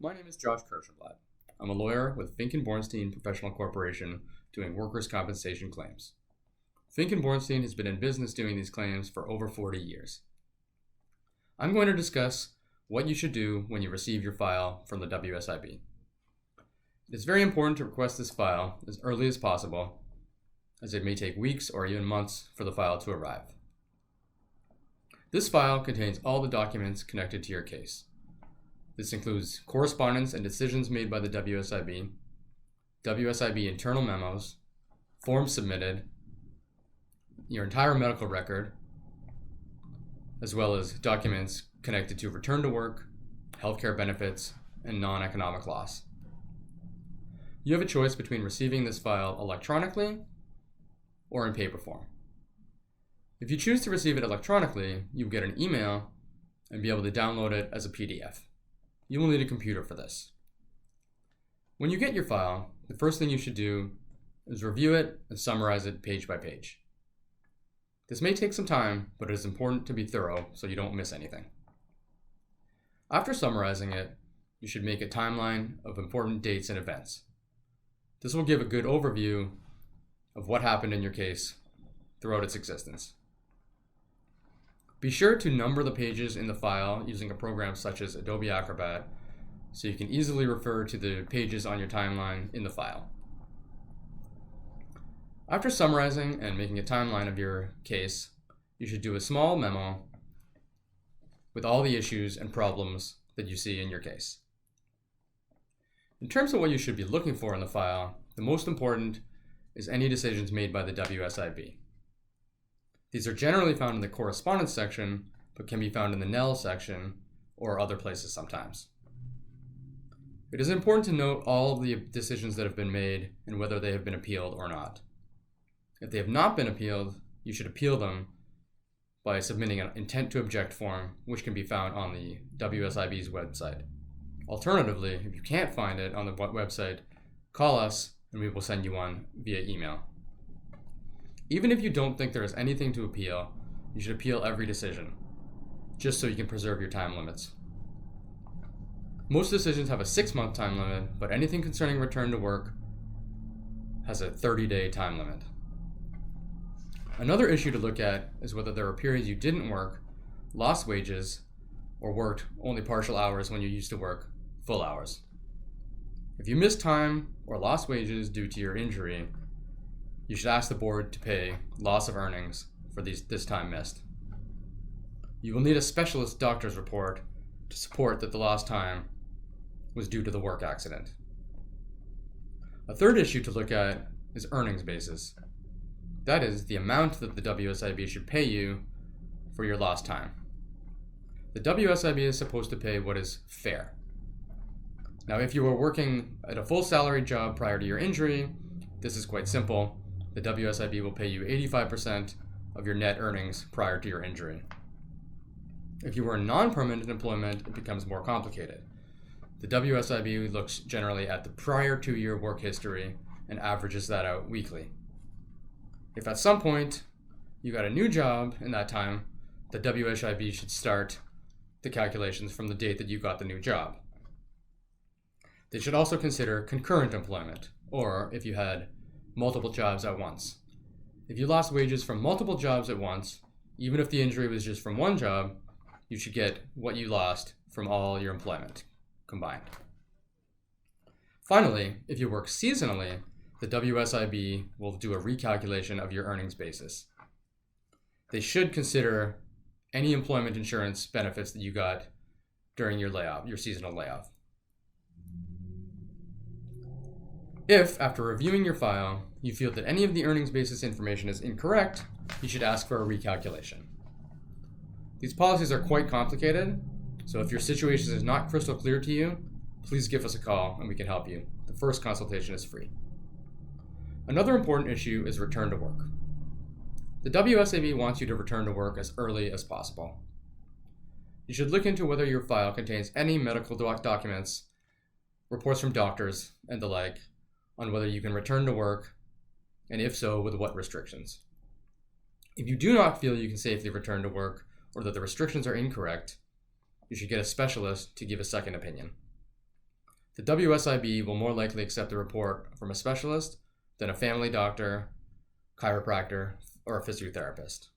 My name is Josh Kirschenblatt. I'm a lawyer with Fink and Bornstein Professional Corporation doing workers' compensation claims. Fink and Bornstein has been in business doing these claims for over 40 years. I'm going to discuss what you should do when you receive your file from the WSIB. It is very important to request this file as early as possible, as it may take weeks or even months for the file to arrive. This file contains all the documents connected to your case. This includes correspondence and decisions made by the WSIB, WSIB internal memos, forms submitted, your entire medical record, as well as documents connected to return to work, healthcare benefits, and non-economic loss. You have a choice between receiving this file electronically or in paper form. If you choose to receive it electronically, you will get an email and be able to download it as a PDF. You will need a computer for this. When you get your file, the first thing you should do is review it and summarize it page by page. This may take some time, but it is important to be thorough so you don't miss anything. After summarizing it, you should make a timeline of important dates and events. This will give a good overview of what happened in your case throughout its existence. Be sure to number the pages in the file using a program such as Adobe Acrobat so you can easily refer to the pages on your timeline in the file. After summarizing and making a timeline of your case, you should do a small memo with all the issues and problems that you see in your case. In terms of what you should be looking for in the file, the most important is any decisions made by the WSIB. These are generally found in the correspondence section, but can be found in the Nell section or other places sometimes. It is important to note all of the decisions that have been made and whether they have been appealed or not. If they have not been appealed, you should appeal them by submitting an intent to object form, which can be found on the WSIB's website. Alternatively, if you can't find it on the website, call us and we will send you one via email. Even if you don't think there is anything to appeal, you should appeal every decision, just so you can preserve your time limits. Most decisions have a 6-month time limit, but anything concerning return to work has a 30-day time limit. Another issue to look at is whether there are periods you didn't work, lost wages, or worked only partial hours when you used to work full hours. If you missed time or lost wages due to your injury, you should ask the board to pay loss of earnings for this time missed. You will need a specialist doctor's report to support that the lost time was due to the work accident. A third issue to look at is earnings basis. That is the amount that the WSIB should pay you for your lost time. The WSIB is supposed to pay what is fair. Now, if you were working at a full salary job prior to your injury, this is quite simple. The WSIB will pay you 85% of your net earnings prior to your injury. If you were in non-permanent employment, it becomes more complicated. The WSIB looks generally at the prior 2-year work history and averages that out weekly. If at some point you got a new job in that time, the WSIB should start the calculations from the date that you got the new job. They should also consider concurrent employment, or if you had multiple jobs at once. If you lost wages from multiple jobs at once, even if the injury was just from one job, you should get what you lost from all your employment combined. Finally, if you work seasonally, the WSIB will do a recalculation of your earnings basis. They should consider any employment insurance benefits that you got during your layoff, your seasonal layoff. If, after reviewing your file, you feel that any of the earnings basis information is incorrect, you should ask for a recalculation. These policies are quite complicated, so if your situation is not crystal clear to you, please give us a call and we can help you. The first consultation is free. Another important issue is return to work. The WSIB wants you to return to work as early as possible. You should look into whether your file contains any medical documents, reports from doctors, and the like, on whether you can return to work, and if so, with what restrictions. If you do not feel you can safely return to work or that the restrictions are incorrect, you should get a specialist to give a second opinion. the WSIB will more likely accept the report from a specialist than a family doctor, chiropractor, or a physiotherapist.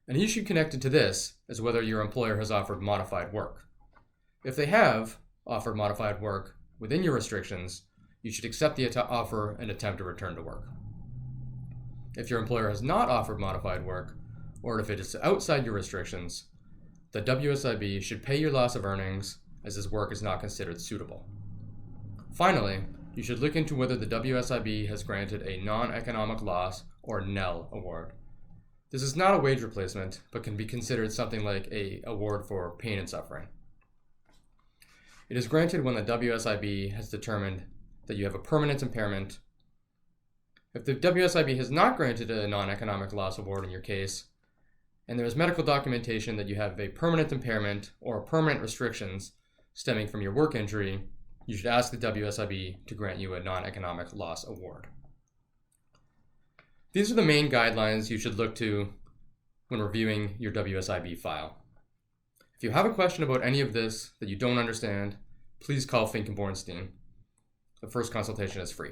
An issue connected to this is whether your employer has offered modified work. If they have offered modified work within your restrictions, you should accept the offer and attempt to return to work. If your employer has not offered modified work, or if it is outside your restrictions, the WSIB should pay your loss of earnings as this work is not considered suitable. Finally, you should look into whether the WSIB has granted a non-economic loss or Nell award. This is not a wage replacement, but can be considered something like an award for pain and suffering. It is granted when the WSIB has determined that you have a permanent impairment. If the WSIB has not granted a non-economic loss award in your case, and there is medical documentation that you have a permanent impairment or permanent restrictions stemming from your work injury, you should ask the WSIB to grant you a non-economic loss award. These are the main guidelines you should look to when reviewing your WSIB file. If you have a question about any of this that you don't understand, please call Fink and Bornstein. The first consultation is free.